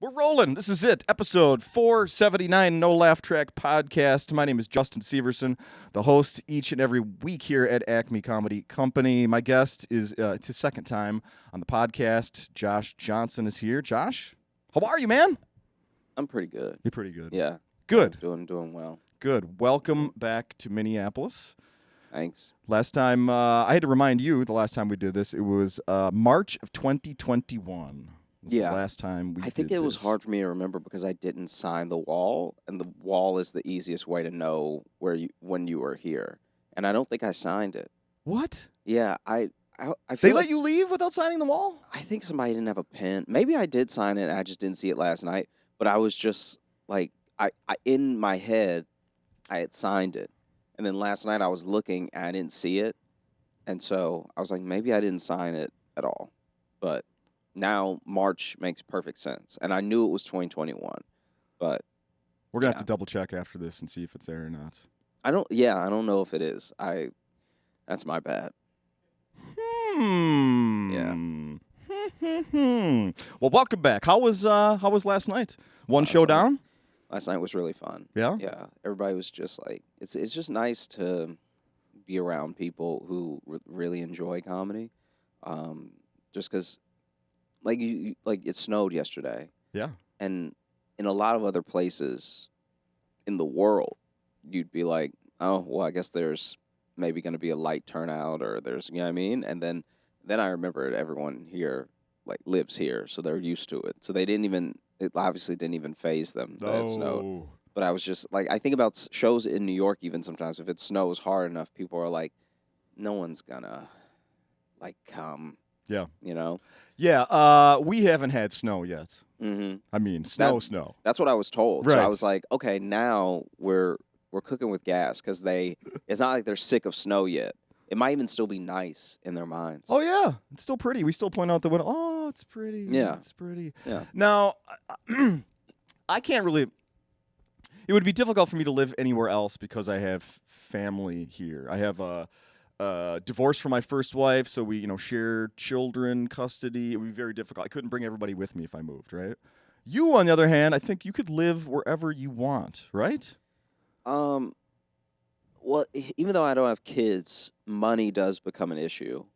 We're rolling. This is it. Episode 479, No Laugh Track Podcast. My name is Justin Severson, the host each and every week here at Acme Comedy Company. My guest is, it's his second time on the podcast. Josh Johnson is here. Josh, how are you, man? I'm pretty good. You're pretty good. Yeah. Good. Doing well. Good. Welcome back to Minneapolis. Thanks. Last time, I had to remind you, the last time we did this, it was March of 2021. This is the last time we I think did it was this. hard for me to remember because I didn't sign the wall, and the wall is the easiest way to know when you were here. And I don't think I signed it. What? Yeah, I feel They like, let you leave without signing the wall? I think somebody didn't have a pen. Maybe I did sign it and I just didn't see it last night, but I was just like I in my head I had signed it. And then last night I was looking and I didn't see it. And so I was like, maybe I didn't sign it at all. But now March makes perfect sense. And I knew it was 2021. But We're going to have to double check after this and see if it's there or not. I don't know if it is. That's my bad. Yeah. Well, welcome back. How was last night? One show down? Last night was really fun. Yeah? Yeah. Everybody was just like, it's just nice to be around people who really enjoy comedy. Just because, like it snowed yesterday. Yeah. And in a lot of other places in the world, you'd be like, oh, well, I guess there's maybe going to be a light turnout or there's, you know what I mean? And then I remembered everyone here, like, lives here, so they're used to it. So it obviously didn't even faze them that it snowed. But I was just, like, I think about shows in New York even sometimes. If it snows hard enough, people are like, no one's gonna, like, come. Yeah. You know? Yeah, we haven't had snow yet. Mm-hmm. I mean, snow. That's what I was told. Right. So I was like, okay, now we're cooking with gas because it's not like they're sick of snow yet. It might even still be nice in their minds. Oh, yeah. It's still pretty. We still point out the window. Oh, it's pretty. Yeah. It's pretty. Yeah. Now, I can't really... It would be difficult for me to live anywhere else because I have family here. I have a divorce from my first wife, so we, share children, custody. It would be very difficult. I couldn't bring everybody with me if I moved, right? You, on the other hand, I think you could live wherever you want, right? Well, even though I don't have kids, money does become an issue.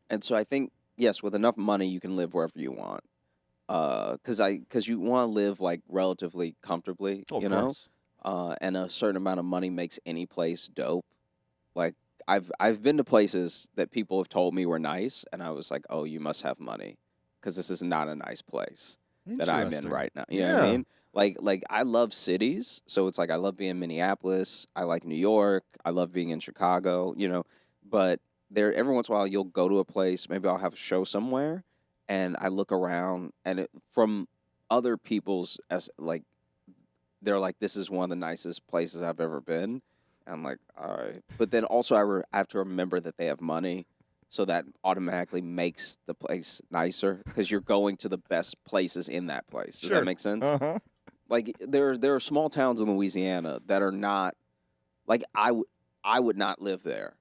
And so I think, yes, with enough money, you can live wherever you want. Because you want to live, like, relatively comfortably, Oh, you of know? course. And a certain amount of money makes any place dope. Like, I've been to places that people have told me were nice, and I was like, oh, you must have money, because this is not a nice place that I'm in Interesting. right now. You know what I mean? Like I love cities, so it's like I love being in Minneapolis. I like New York. I love being in Chicago. But every once in a while you'll go to a place. Maybe I'll have a show somewhere, and I look around, and from other people's they're like, this is one of the nicest places I've ever been. And I'm like, all right. But then also I have to remember that they have money, so that automatically makes the place nicer because you're going to the best places in that place. Does that make sense? Uh-huh. Like, there are small towns in Louisiana that are not, like, I would not live there,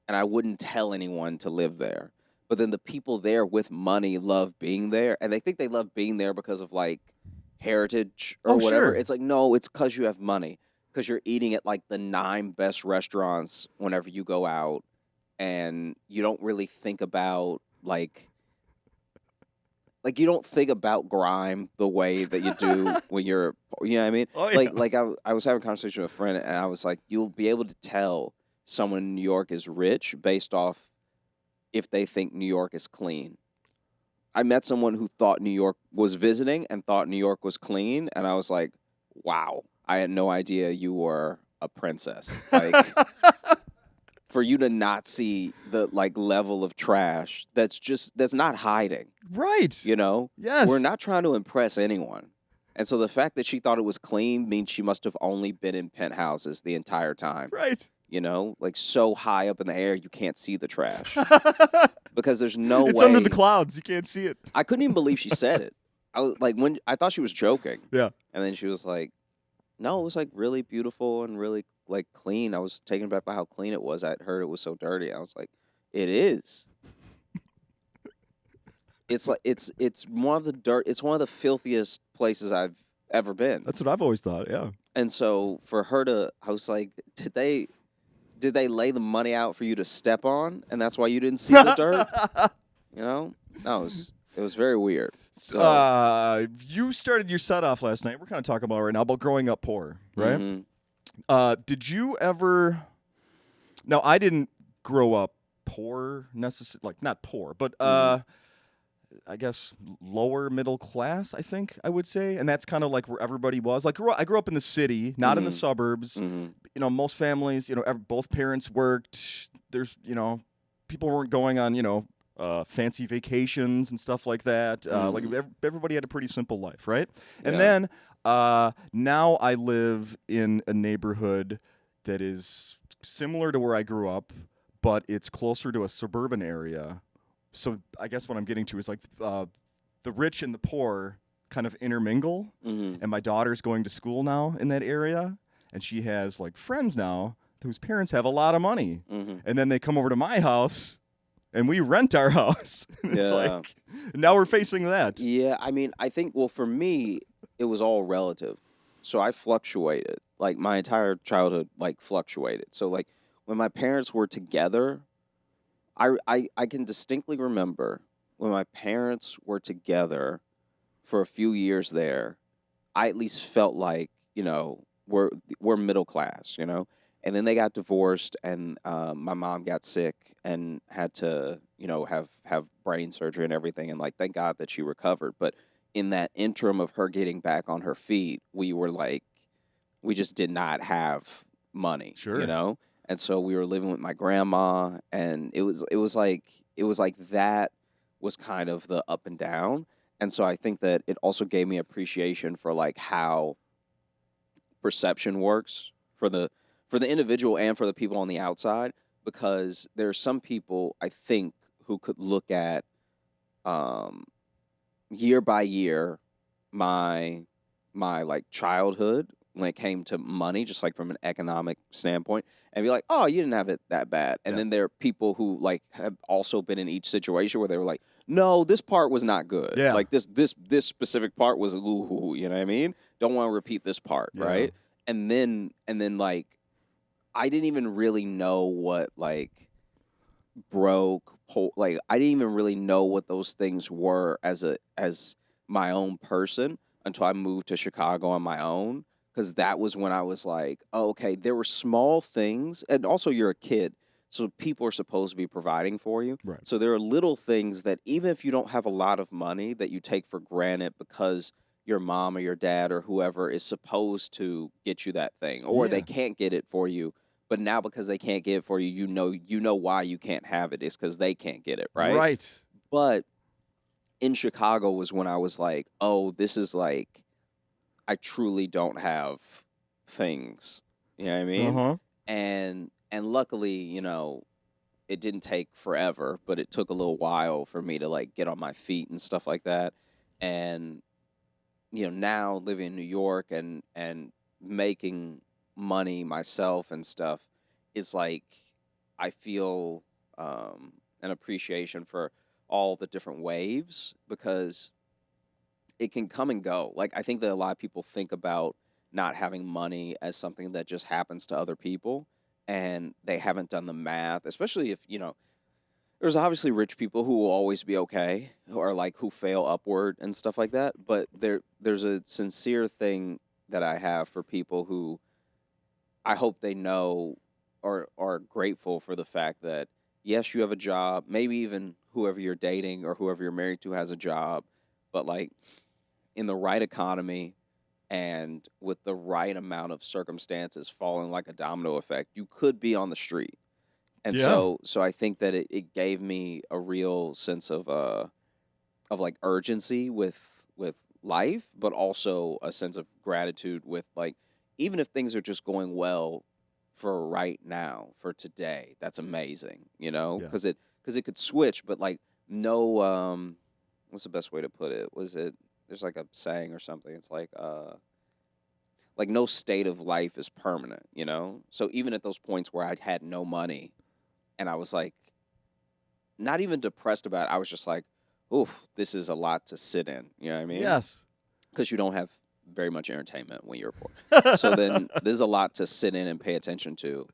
and I wouldn't tell anyone to live there. But then the people there with money love being there, and they think they love being there because of, like, heritage or whatever. Sure. It's like, no, it's because you have money, because you're eating at, like, the 9 best restaurants whenever you go out, and you don't really think about, like you don't think about grime the way that you do when you're, you know what I mean? Oh, yeah. Like I was having a conversation with a friend, and I was like, you'll be able to tell someone in New York is rich based off if they think New York is clean. I met someone who thought New York was visiting and thought New York was clean, and I was like, wow, I had no idea you were a princess. Like, for you to not see the, like, level of trash that's not hiding. Right. Yes. We're not trying to impress anyone. And so the fact that she thought it was clean means she must have only been in penthouses the entire time. Right. Like, so high up in the air you can't see the trash. Because there's no way. It's under the clouds. You can't see it. I couldn't even believe she said it. I was like, I thought she was joking. Yeah. And then she was like, no, it was, like, really beautiful and really, like, clean. I was taken aback by how clean it was. I'd heard it was so dirty. I was like, it is. It's like it's one of the dirt. It's one of the filthiest places I've ever been. That's what I've always thought. Yeah. And so for her to, I was like, did they lay the money out for you to step on, and that's why you didn't see the dirt? You know, no, it was very weird. So You started your set off last night. We're kind of talking about right now about growing up poor, right? Did you ever? Now, I didn't grow up poor necessarily, like not poor, but I guess lower middle class. I think I would say, and that's kind of like where everybody was. Like, I grew up in the city, not in the suburbs. You know, most families, you know, both parents worked. There's, you know, people weren't going on, you know, fancy vacations and stuff like that. Like everybody had a pretty simple life, right? And then now I live in a neighborhood that is similar to where I grew up, but it's closer to a suburban area. So I guess what I'm getting to is like the rich and the poor kind of intermingle. And my daughter's going to school now in that area, and she has like friends now whose parents have a lot of money. And then they come over to my house and we rent our house. It's like, now we're facing that. Yeah, I mean, I think, well, for me, it was all relative. So I fluctuated. Like, my entire childhood, like, fluctuated. So, like, when my parents were together, I can distinctly remember when my parents were together for a few years there, I at least felt like, you know, we're middle class, you know? And then they got divorced, and my mom got sick and had to, you know, have brain surgery and everything. And, like, thank God that she recovered. But in that interim of her getting back on her feet, we were like, we just did not have money, you know? And so we were living with my grandma, and it was like that was kind of the up and down. And so I think that it also gave me appreciation for like how perception works for the individual and for the people on the outside, because there are some people, I think, who could look at year by year my like childhood when it came to money, just like from an economic standpoint, and be like, oh, you didn't have it that bad. And then there are people who like have also been in each situation where they were like, no, this part was not good. Yeah. Like this specific part was ooh, you know what I mean? Don't want to repeat this part, right? And then like I didn't even really know what like broke, like I didn't even really know what those things were as my own person until I moved to Chicago on my own. Because that was when I was like, oh, okay, there were small things. And also you're a kid, so people are supposed to be providing for you. Right. So there are little things that even if you don't have a lot of money that you take for granted because your mom or your dad or whoever is supposed to get you that thing. Or they can't get it for you. But now because they can't get it for you, you know why you can't have it. It's because they can't get it, right? Right. But in Chicago was when I was like, oh, this is like, I truly don't have things. You know what I mean? And luckily, you know, it didn't take forever, but it took a little while for me to like get on my feet and stuff like that. And you know, now living in New York and making money myself and stuff, it's like I feel an appreciation for all the different waves, because it can come and go. Like, I think that a lot of people think about not having money as something that just happens to other people, and they haven't done the math, especially if, you know, there's obviously rich people who will always be okay, or like who fail upward and stuff like that. But there's a sincere thing that I have for people who I hope they know or are grateful for the fact that, yes, you have a job, maybe even whoever you're dating or whoever you're married to has a job, but like, in the right economy and with the right amount of circumstances falling like a domino effect, you could be on the street. And so I think that it gave me a real sense of like urgency with life, but also a sense of gratitude with like, even if things are just going well for right now, for today, that's amazing, you know, because it could switch, but like no, what's the best way to put it? There's like a saying or something. It's like no state of life is permanent, you know? So even at those points where I had no money and I was like, not even depressed about it, I was just like, oof, this is a lot to sit in. You know what I mean? Yes. Because you don't have very much entertainment when you're poor. So then there's a lot to sit in and pay attention to.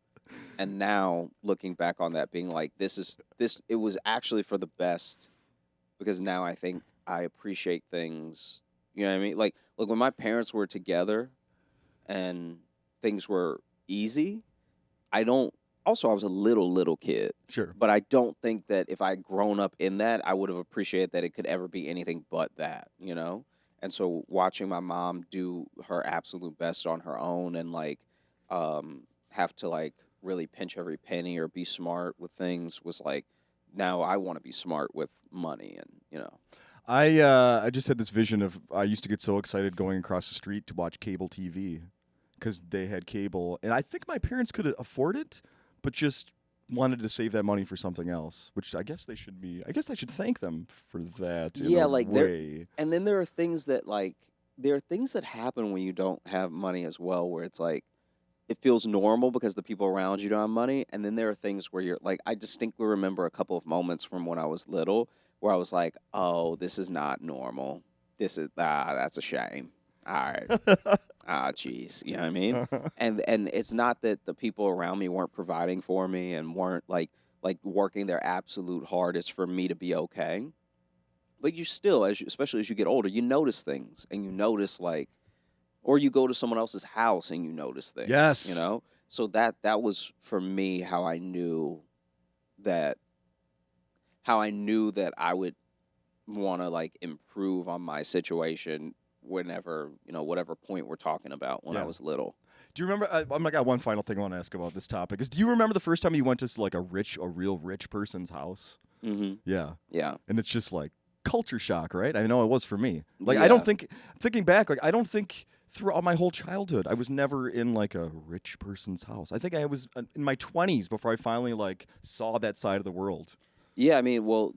And now looking back on that, being like, it was actually for the best, because now I think I appreciate things. You know what I mean? Like, look, when my parents were together and things were easy, I don't. Also, I was a little kid, Sure. but I don't think that if I had grown up in that, I would have appreciated that it could ever be anything but that, you know? And so watching my mom do her absolute best on her own and like have to like really pinch every penny or be smart with things was like, now I want to be smart with money and, you know. I just had this vision of I used to get so excited going across the street to watch cable TV because they had cable, and I think my parents could afford it, but just wanted to save that money for something else. Which I guess they should be. I guess I should thank them for that. In Yeah, a like way. and then there are things that happen when you don't have money as well, where it's like it feels normal because the people around you don't have money, and then there are things where you're like, I distinctly remember a couple of moments from when I was little where I was like, oh, this is not normal. This is that's a shame. All right. Jeez, you know what I mean? And it's not that the people around me weren't providing for me and weren't like working their absolute hardest for me to be okay. But you still, especially as you get older, you notice things, and you notice like, or you go to someone else's house and you notice things. Yes. You know? So that was for me how I knew that I would want to like improve on my situation whenever, you know, whatever point we're talking about when I Yeah. was little. Do you remember? I got one final thing I want to ask about this topic. Do you remember the first time you went to like a real rich person's house? Mm-hmm. Yeah. Yeah. And it's just like culture shock, right? I know it was for me. Like Yeah. I don't think thinking back, like I don't think throughout my whole childhood I was never in like a rich person's house. I think I was in my 20s before I finally like saw that side of the world. Yeah, I mean, well,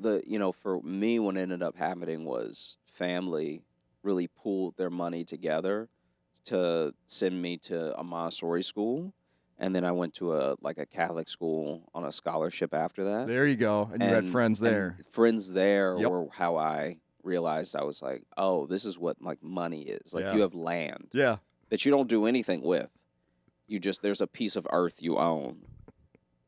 for me, what ended up happening was family really pooled their money together to send me to a Montessori school, and then I went to a Catholic school on a scholarship after that. There you go. And you had friends there. And friends there Yep. were how I realized I was like, oh, this is what like money is. Like Yeah. you have land Yeah. that you don't do anything with. There's a piece of earth you own.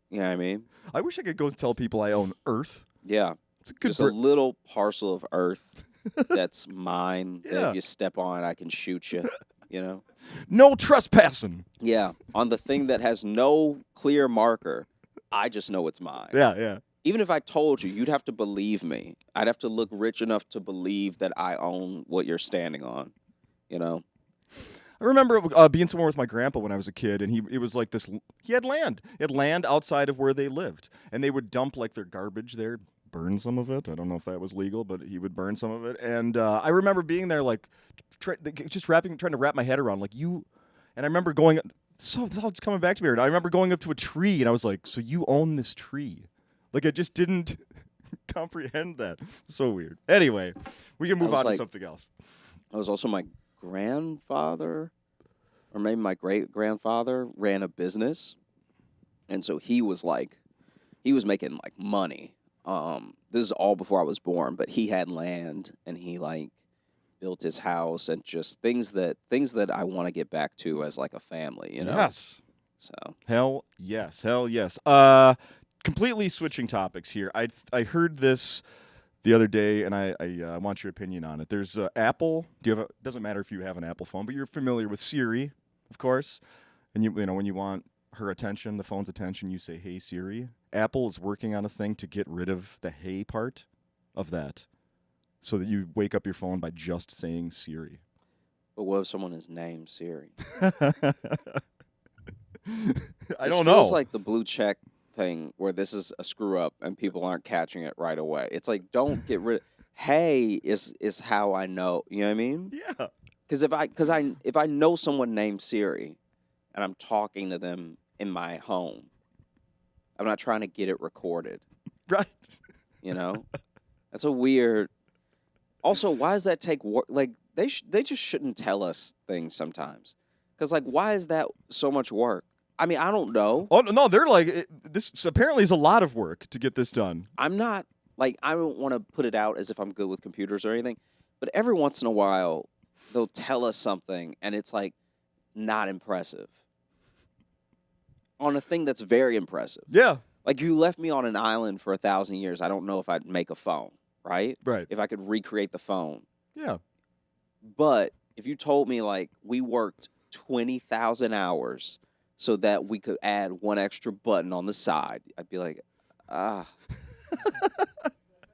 You know what I mean? I wish I could go tell people I own Earth. Yeah. It's a good Just a little parcel of earth that's mine that Yeah. if you step on, I can shoot you, you know? No trespassing. Yeah. On the thing that has no clear marker, I just know it's mine. Yeah, yeah. Even if I told you, you'd have to believe me. I'd have to look rich enough to believe that I own what you're standing on, you know? I remember being somewhere with my grandpa when I was a kid, and it was like this. He had land. He had land outside of where they lived, and they would dump like their garbage there, burn some of it. I don't know if that was legal, but he would burn some of it. And I remember being there, like, trying to wrap my head around, like you. And I remember going. So it's all just coming back to me. And I remember going up to a tree, and I was like, "So you own this tree?" Like I just didn't comprehend that. So weird. Anyway, we can move on to something else. I was also my grandfather, or maybe my great-grandfather, ran a business. And so he was making like money. This is all before I was born, but he had land and he like built his house and just things that I want to get back to as like a family, you know? Yes. So Hell yes. Completely switching topics here. I heard this the other day, and I want your opinion on it. There's Apple. Doesn't matter if you have an Apple phone, but you're familiar with Siri, of course. And you know when you want her attention, the phone's attention, you say, "Hey Siri." Apple is working on a thing to get rid of the "hey" part of that, so that you wake up your phone by just saying Siri. but what if someone is named Siri? I don't know. It feels like the blue check thing where this is a screw up and people aren't catching it right away. It's like, don't get rid of hey is how I know, you know what I mean? Yeah. Because if I know someone named Siri and I'm talking to them in my home, I'm not trying to get it recorded, Right. you know? That's a weird. Also, why does that take work? Like they just shouldn't tell us things sometimes. Because like, why is that so much work? I mean, I don't know. Oh no, they're like this. Apparently, is a lot of work to get this done. I'm not like I don't want to put it out as if I'm good with computers or anything, but every once in a while they'll tell us something and it's like not impressive on a thing that's very impressive. Yeah. Like you left me on an island for 1,000 years. I don't know if I'd make a phone, right? Right. If I could recreate the phone. Yeah. But if you told me like we worked 20,000 hours so that we could add one extra button on the side, I'd be like, ah.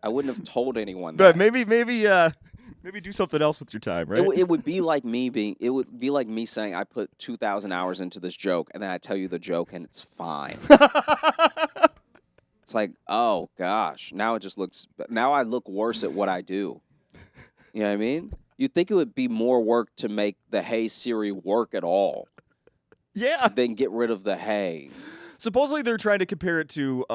I wouldn't have told anyone that. But maybe do something else with your time, right? It would be like it would be like me saying I put 2,000 hours into this joke and then I tell you the joke and it's fine. It's like, oh gosh, now I look worse at what I do. You know what I mean? You'd think it would be more work to make the Hey Siri work at all. Yeah. Than get rid of the hey. Supposedly they're trying to compare it to,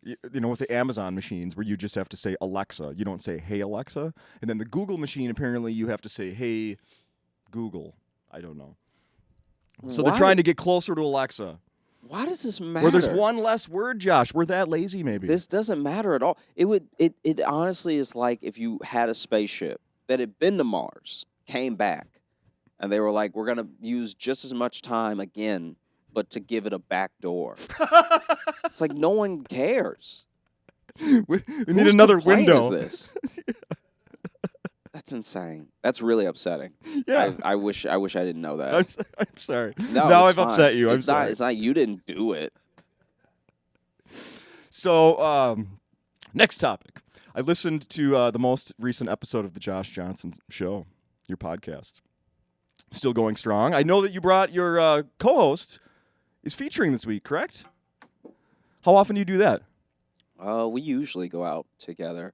with the Amazon machines where you just have to say Alexa. You don't say, hey, Alexa. And then the Google machine, apparently you have to say, hey, Google. I don't know. So they're trying to get closer to Alexa. Why does this matter? Where there's one less word, Josh. We're that lazy, maybe. This doesn't matter at all. It honestly is like if you had a spaceship that had been to Mars, came back, and they were like, we're going to use just as much time again, but to give it a back door. It's like no one cares. We need another window. Is this? That's insane. That's really upsetting. Yeah. I wish I didn't know that. I'm sorry. No, now it's I've fine. upset you. I'm It's sorry. not. It's not. You didn't do it. So, next topic. I listened to the most recent episode of the Josh Johnson Show, your podcast. Still going strong. I know that you brought your co-host is featuring this week, correct? How often do you do that? We usually go out together.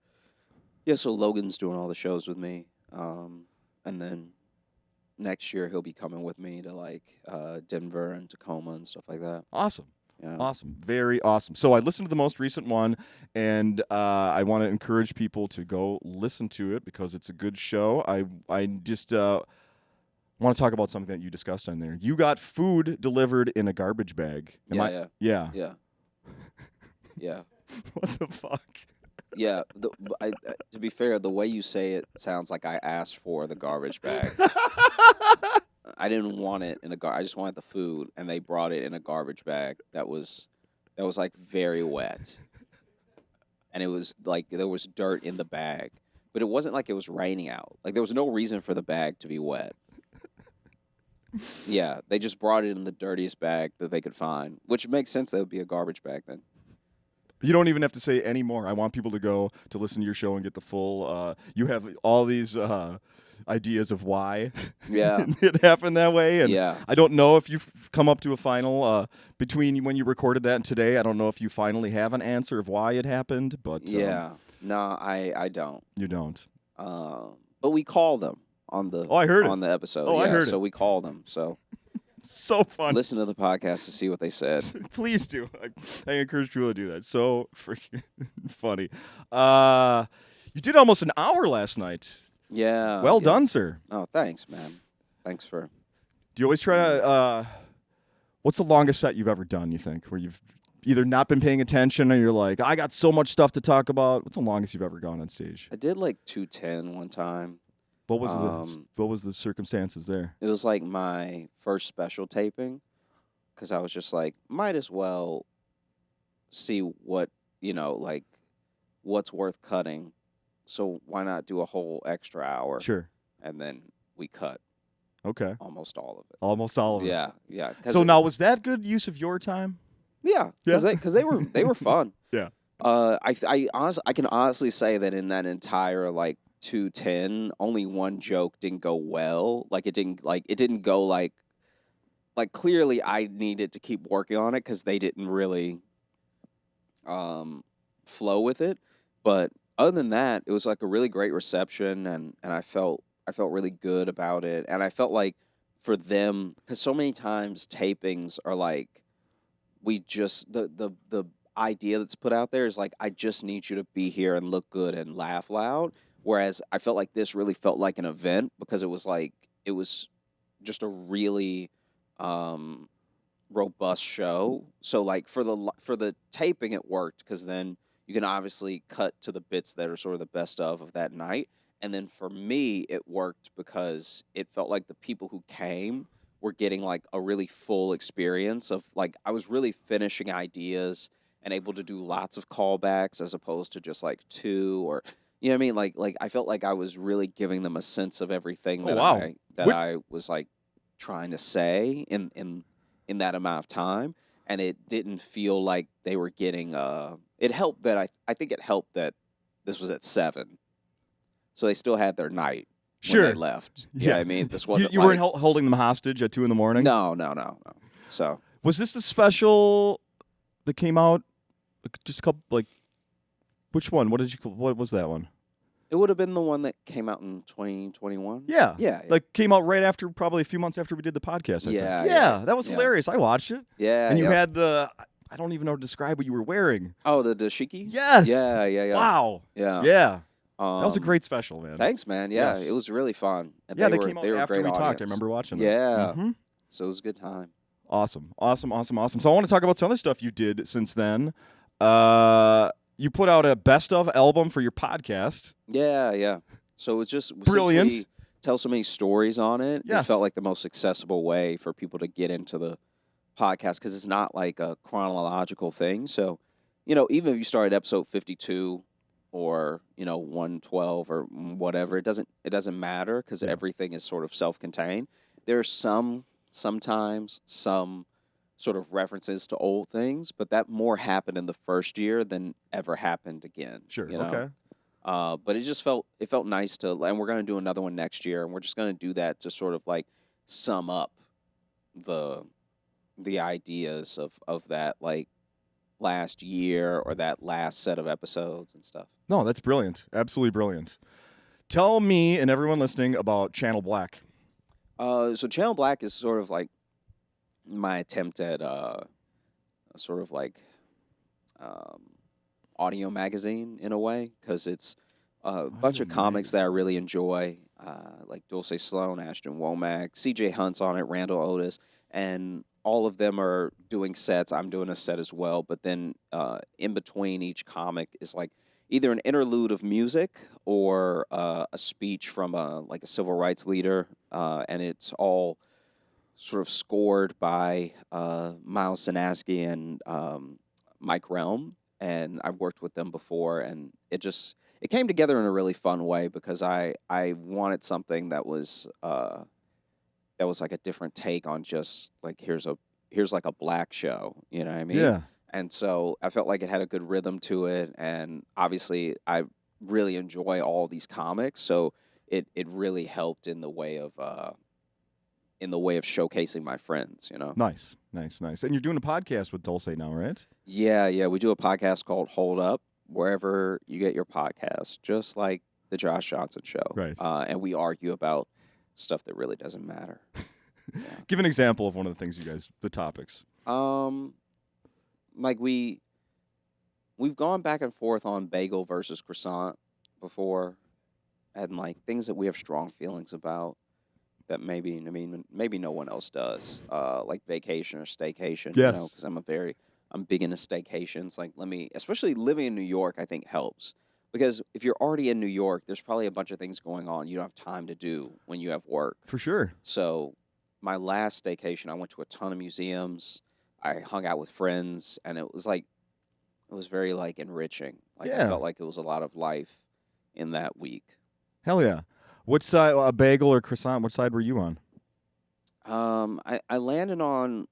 Yeah, so Logan's doing all the shows with me, and then next year he'll be coming with me to like Denver and Tacoma and stuff like that. Awesome. Yeah. Awesome. Very awesome. So I listened to the most recent one, and I want to encourage people to go listen to it because it's a good show. I just want to talk about something that you discussed on there. You got food delivered in a garbage bag. Yeah. What the fuck? Yeah. To be fair, the way you say it sounds like I asked for the garbage bag. I didn't want it in I just wanted the food, and they brought it in a garbage bag that was like very wet, and it was like there was dirt in the bag, but it wasn't like it was raining out. Like there was no reason for the bag to be wet. Yeah, they just brought it in the dirtiest bag that they could find, which makes sense. That would be a garbage bag then. You don't even have to say any more. I want people to go to listen to your show and get the full. You have all these ideas of why it happened that way. And Yeah. I don't know if you've come up to a final between when you recorded that and today. I don't know if you finally have an answer of why it happened. But No, I don't. You don't. But we call them on the I heard on the episode. Oh, yeah, I heard so it. we call them. So So fun. listen to the podcast to see what they said. Please do. I encourage people to do that. So freaking funny. You did almost an hour last night. Yeah. Well done, sir. Oh, thanks, man. Thanks for. Do you always try to? What's the longest set you've ever done? You think where you've either not been paying attention or you're like, I got so much stuff to talk about. What's the longest you've ever gone on stage? I did like 210 one time. What was the circumstances there? It was like my first special taping, because I was just like, might as well see what like what's worth cutting. So why not do a whole extra hour? Sure. And then we cut Okay. almost all of it. Almost all of it. Yeah. So now, was that good use of your time? Yeah, Yeah. because they were fun. Yeah. I can honestly say that in that entire like 210, only one joke didn't go well. Like it didn't go like clearly I needed to keep working on it because they didn't really flow with it. But other than that, it was like a really great reception, and I felt really good about it, and I felt like for them, because so many times tapings are like, we just the idea that's put out there is like, I just need you to be here and look good and laugh loud. Whereas I felt like this really felt like an event, because it was just a really robust show. So like for the taping it worked, because then you can obviously cut to the bits that are sort of the best of that night. And then for me, it worked because it felt like the people who came were getting like a really full experience of like I was really finishing ideas and able to do lots of callbacks as opposed to just like two or you know what I mean? Like I felt like I was really giving them a sense of everything Oh that wow. What? I was like trying to say in that amount of time. And it didn't feel like they were getting it helped that I think it helped that this was at 7. So they still had their night when they Sure. left. You know what I mean? This wasn't You like weren't holding them hostage at 2 in the morning. no. So Was this the special that came out just a couple like? Which one? What was that one? it would have been the one that came out in 2021. Yeah. Yeah. Like came out right after, probably a few months after we did the podcast. I think. Yeah, Yeah. yeah, That was yeah. hilarious. I watched it. Yeah. And you yeah. had I don't even know how to describe what you were wearing. Oh, the dashiki? Yes. Yeah. Wow. Yeah. Yeah. That was a Um, great special, man. Thanks, man. Yeah, Yes. it was really fun. And Yeah, they were, came out they were a after great we talked. I audience. remember watching that. Yeah. Mhm. So it was a good time. Awesome. So I want to talk about some other stuff you did since then. You put out a best of album for your podcast. Yeah. So it's just Brilliant. Since we tell so many stories on it, it Yes. felt like the most accessible way for people to get into the podcast because it's not like a chronological thing. So, even if you start at episode 52 or 112 or whatever, it doesn't matter because Yeah. everything is sort of self-contained. There's sometimes some sort of references to old things, but that more happened in the first year than ever happened again. Sure. you know? Okay. But it felt nice to, and we're going to do another one next year, and we're just going to do that to sort of like sum up the ideas of that like last year or that last set of episodes and stuff. No, that's brilliant. Absolutely brilliant. Tell me and everyone listening about Channel Black. So Channel Black is sort of like my attempt at sort of like um, audio magazine in a way because it's a bunch of comics that I really enjoy, like Dulce Sloan, Ashton Womack, C.J. Hunt's on it, Randall Otis, and all of them are doing sets. I'm doing a set as well, but then in between each comic is like either an interlude of music or a speech from a civil rights leader, and it's all sort of scored by Miles Sinaski and Mike Relm, and I've worked with them before, and it came together in a really fun way because I wanted something that was like a different take on just like here's like a black show, you know what I mean? Yeah. And so I felt like it had a good rhythm to it, and obviously I really enjoy all these comics, so it really helped in the way of showcasing my friends, Nice. And you're doing a podcast with Dulce now, right? Yeah. We do a podcast called Hold Up, wherever you get your podcast, just like the Josh Johnson Show. Right. And we argue about stuff that really doesn't matter. Give an example of one of the things the topics. Like we've gone back and forth on bagel versus croissant before, and like things that we have strong feelings about that maybe no one else does, like vacation or staycation. Yes. Because I'm big into staycations. Like especially living in New York, I think helps. Because if you're already in New York, there's probably a bunch of things going on you don't have time to do when you have work. For sure. So my last staycation, I went to a ton of museums. I hung out with friends, and it was very like enriching. Like Yeah. I felt like it was a lot of life in that week. Hell yeah. What side, a bagel or croissant, what side were you on? I landed on.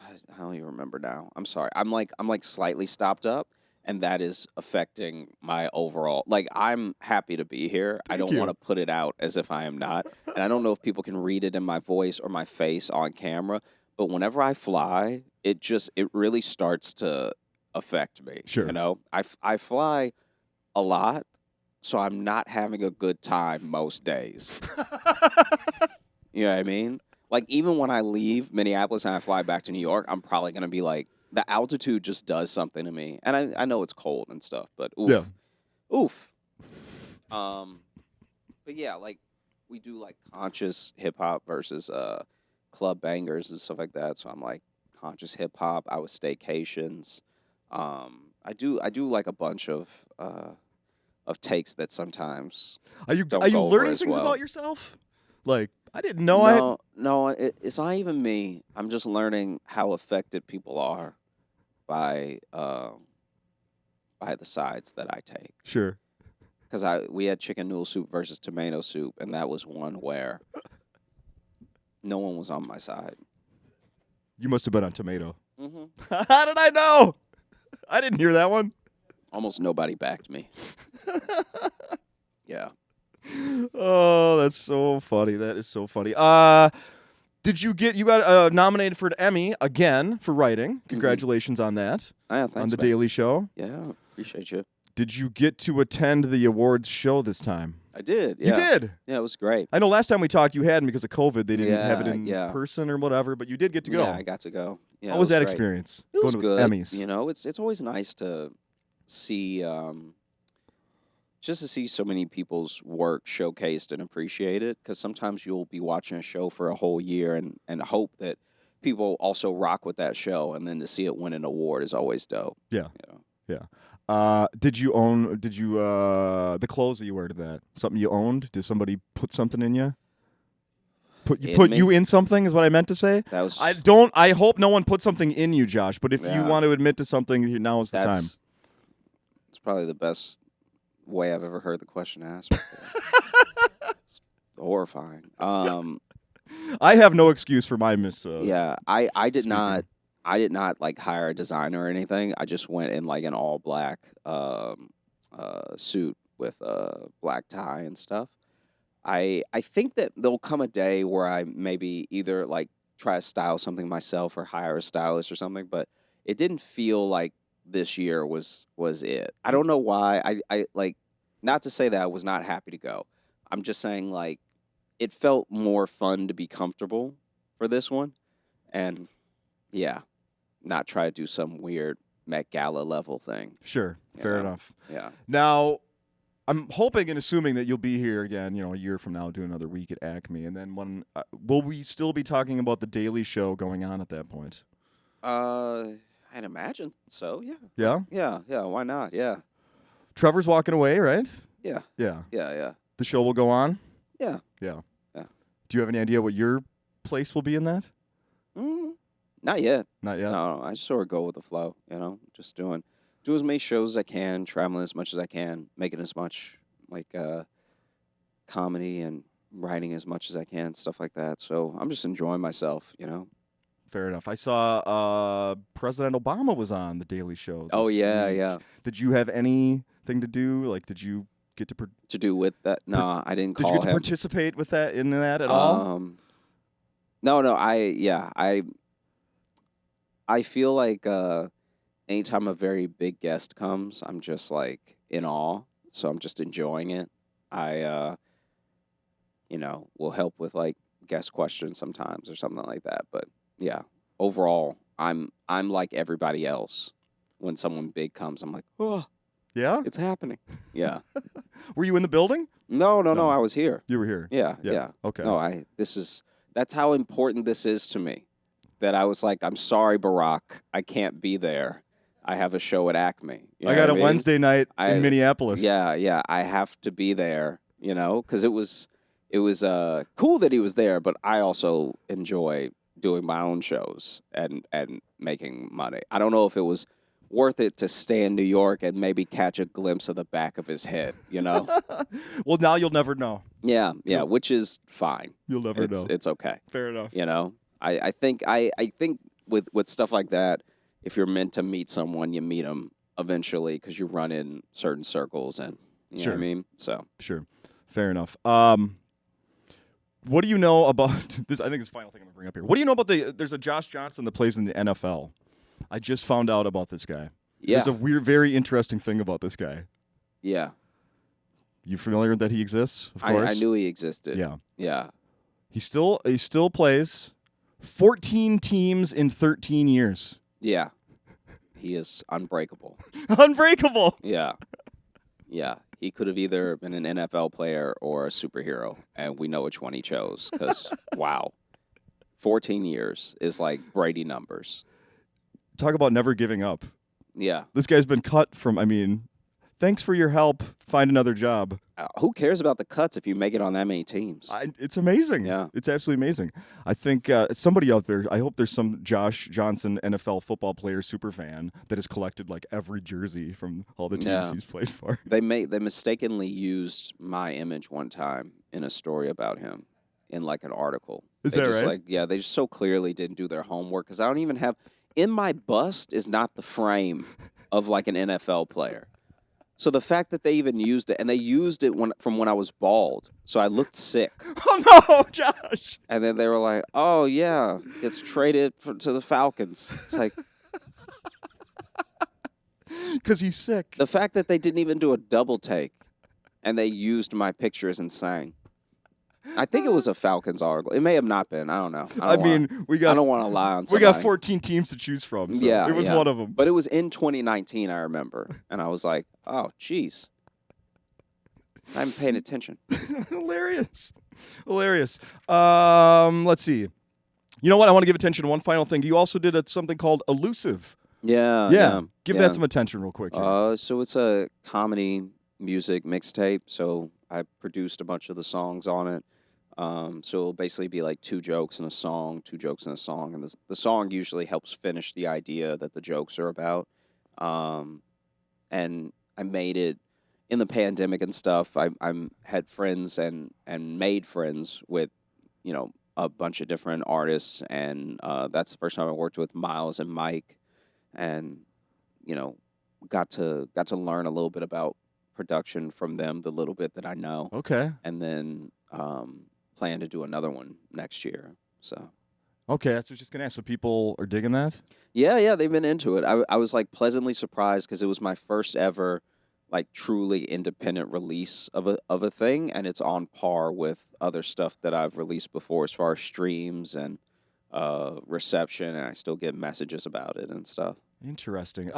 I don't even remember now. I'm sorry. I'm like slightly stopped up, and that is affecting my overall. Like I'm happy to be here. I Thank don't you. want to put it out as if I am not, and I don't know if people can read it in my voice or my face on camera. But whenever I fly, it really starts to affect me. Sure. I fly a lot, so I'm not having a good time most days. You know what I mean? Like, even when I leave Minneapolis and I fly back to New York, I'm probably going to be like, the altitude just does something to me. And I know it's cold and stuff, but oof. Yeah. Oof. But yeah, like, we do, like, conscious hip-hop versus club bangers and stuff like that. So I'm like, conscious hip-hop. I was staycations. I do like a bunch of takes that sometimes Are you don't go over learning as things well. about yourself? Like I didn't know I. No, it's not even me. I'm just learning how affected people are by the sides that I take. Sure. Because we had chicken noodle soup versus tomato soup, and that was one where no one was on my side. You must have been on tomato. Mm-hmm. How did I know? I didn't hear that one. Almost nobody backed me. Yeah. Oh, that's so funny. That is so funny. Did you got nominated for an Emmy again for writing? Congratulations on that. Yeah, thanks, on the man. Daily Show. Yeah, appreciate you. Did you get to attend the awards show this time? I did. Yeah. You did? Yeah, it was great. I know last time we talked you hadn't because of COVID. They didn't have it in Yeah. person or whatever, but you did get to go. Yeah, I got to go. Yeah, How was that great. experience? It was Going to good. Emmys. You know, it's always nice to see just to see so many people's work showcased and appreciated, because sometimes you'll be watching a show for a whole year and hope that people also rock with that show, and then to see it win an award is always dope. Yeah. You know? Yeah. Did you the clothes that you wear to that? Something you owned? Did somebody put something in you? Put you in something is what I meant to say. That was I hope no one put something in you, Josh, but if you Yeah. want to admit to something, now is the time. It's probably the best way I've ever heard the question asked before. It's horrifying. I have no excuse for my miss. Yeah, I did speaking. not like hire a designer or anything. I just went in like an all black suit with a black tie and stuff. I think that there'll come a day where I maybe either like try to style something myself or hire a stylist or something, but it didn't feel like this year was it. I don't know why. I like, not to say that I was not happy to go. I'm just saying like it felt more fun to be comfortable for this one, and yeah, not try to do some weird Met Gala level thing. Sure, fair enough. Yeah. Now, I'm hoping and assuming that you'll be here again, a year from now, do another week at Acme, and then when will we still be talking about the Daily Show going on at that point? I'd imagine so. Yeah. Yeah. Yeah. Why not? Yeah. Trevor's walking away, right? Yeah. Yeah. Yeah. The show will go on. Yeah. Yeah. Yeah. Do you have any idea what your place will be in that? Not yet. Not yet. No, I just sort of go with the flow. Just do as many shows as I can, traveling as much as I can, making as much like comedy and writing as much as I can, stuff like that. So I'm just enjoying myself. Fair enough. I saw President Obama was on the Daily Show. Oh this yeah, week. yeah. Did you have anything to do? Like, did you get to To do with that? No, I didn't call Did you get to him. participate with that in that at all? No. I feel like anytime a very big guest comes, I'm just like in awe. So I'm just enjoying it. I will help with like guest questions sometimes or something like that. But yeah, overall, I'm like everybody else. When someone big comes, I'm like, oh, Yeah. it's happening. Yeah. Were you in the building? No, No. I was here. You were here. Yeah. Okay. No, that's how important this is to me. That I was like, I'm sorry, Barack, I can't be there. I have a show at Acme. You I know got what a mean? Wednesday night in Minneapolis. Yeah, I have to be there, because it was cool that he was there, but I also enjoy doing my own shows and making money. I don't know if it was worth it to stay in New York and maybe catch a glimpse of the back of his head, Well, now you'll never know. Yeah, which is fine. You'll never know. It's okay. Fair enough. I think with stuff like that, if you're meant to meet someone, you meet them eventually because you run in certain circles, and you know what I mean. So Sure. Fair enough. What do you know about this? I think this final thing I'm gonna bring up here. What do you know about there's a Josh Johnson that plays in the NFL. I just found out about this guy. yeah, There's a very interesting thing about this guy. yeah. You familiar that he exists? Of course. I knew he existed. Yeah. Yeah. He still plays 14 teams in 13 years. Yeah. He is unbreakable. Unbreakable. Yeah. Yeah. He could have either been an NFL player or a superhero, and we know which one he chose because, wow. 14 years is like Brady numbers. Talk about never giving up. Yeah. This guy's been cut from. I mean, thanks for your help. Find another job. Who cares about the cuts if you make it on that many teams? It's amazing. Yeah. It's absolutely amazing. I think somebody out there, I hope there's some Josh Johnson NFL football player super fan that has collected like every jersey from all the teams Yeah. he's played for. They mistakenly used my image one time in a story about him in like an article. Is They that just right? they just so clearly didn't do their homework because I don't even have in my bust is not the frame of like an NFL player. So the fact that they even used it, and they used it from when I was bald, so I looked sick. Oh no, Josh! And then they were like, "Oh yeah, gets traded to the Falcons." It's like Because he's sick. the fact that they didn't even do a double take, and they used my picture is insane. I think it was a Falcons article. It may have not been. I don't know. I mean, we got. I don't want to lie on We somebody. got 14 teams to choose from. So Yeah, it was yeah. one of them. But it was in 2019, I remember, and I was like, "Oh, jeez, I'm paying attention." Hilarious. Let's see. You know what? I want to give attention to one final thing. You also did something called Elusive. Yeah. Give that some attention real quick. Here. So it's a comedy music mixtape. So I produced a bunch of the songs on it. So it'll basically be like 2 jokes in a song, 2 jokes in a song, and the song usually helps finish the idea that the jokes are about. And I made it in the pandemic and stuff. I had friends and made friends with, a bunch of different artists, and that's the first time I worked with Miles and Mike, and got to learn a little bit about production from them, the little bit that I know. Okay. And then plan to do another one next year. So Okay, that's what I was just gonna ask. So people are digging that? yeah, they've been into it. I was like pleasantly surprised because it was my first ever like truly independent release of a thing, and it's on par with other stuff that I've released before as far as streams and reception, and I still get messages about it and stuff. Interesting.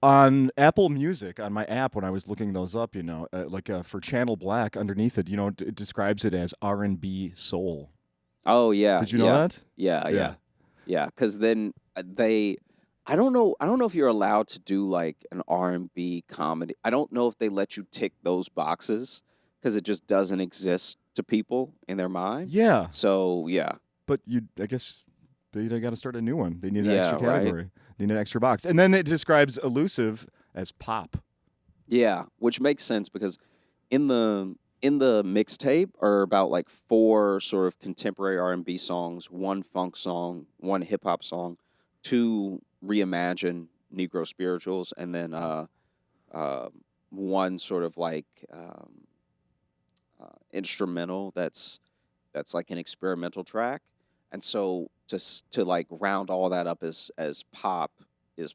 On Apple Music, on my app, when I was looking those up, for Channel Black, underneath it, it describes it as R&B soul. Oh yeah, Did you know yeah. that? Yeah. Because then I don't know if you're allowed to do like an R&B comedy. I don't know if they let you tick those boxes because it just doesn't exist to people in their mind. Yeah, So yeah, but I guess they got to start a new one. They need an Yeah, extra right. category. They need an extra box, and then it describes Elusive as pop. yeah, which makes sense because in the mixtape are about like 4 sort of contemporary R&B songs, 1 funk song, 1 hip hop song, 2 reimagined Negro spirituals, and then 1 sort of like instrumental that's like an experimental track. And so to like round all that up as pop is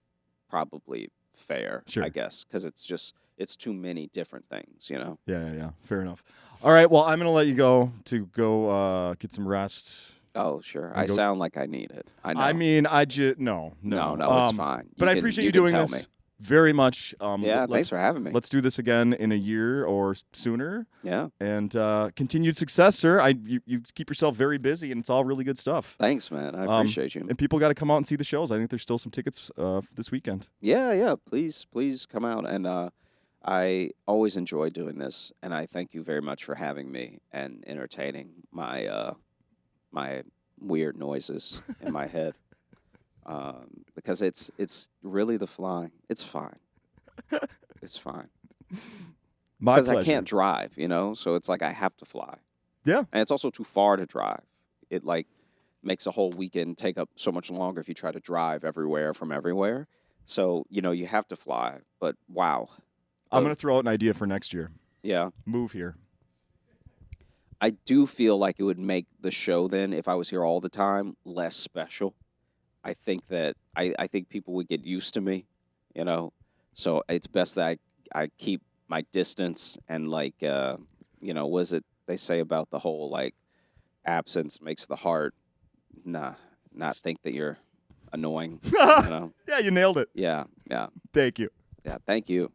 probably fair, Sure. I guess, because it's too many different things, Yeah. Fair enough. All right. Well, I'm gonna let you go get some rest. Oh, sure. And I go- sound like I need it. I know. I mean, I just no. no, it's fine. But I can- appreciate you can doing tell this me. very much. Yeah, let's, thanks for having me. Let's do this again in a year or sooner. Yeah, And continued success, sir. You keep yourself very busy, and it's all really good stuff. thanks, man. I appreciate you. And people got to come out and see the shows. I think there's still some tickets this weekend. Yeah. Please come out. And I always enjoy doing this, and I thank you very much for having me and entertaining my my weird noises in my head. Because it's really the flying. It's fine. It's fine. My Because pleasure. I can't drive, so it's like I have to fly. Yeah. And it's also too far to drive. It like makes a whole weekend take up so much longer if you try to drive everywhere from everywhere. So, you have to fly. But wow. I'm gonna throw out an idea for next year. Yeah. Move here. I do feel like it would make the show then, if I was here all the time, less special. I think that I think people would get used to me, So it's best that I keep my distance and like what is it they say about the whole like absence makes the heart not think that you're annoying. Yeah, you nailed it. Yeah. Thank you. Yeah. Thank you.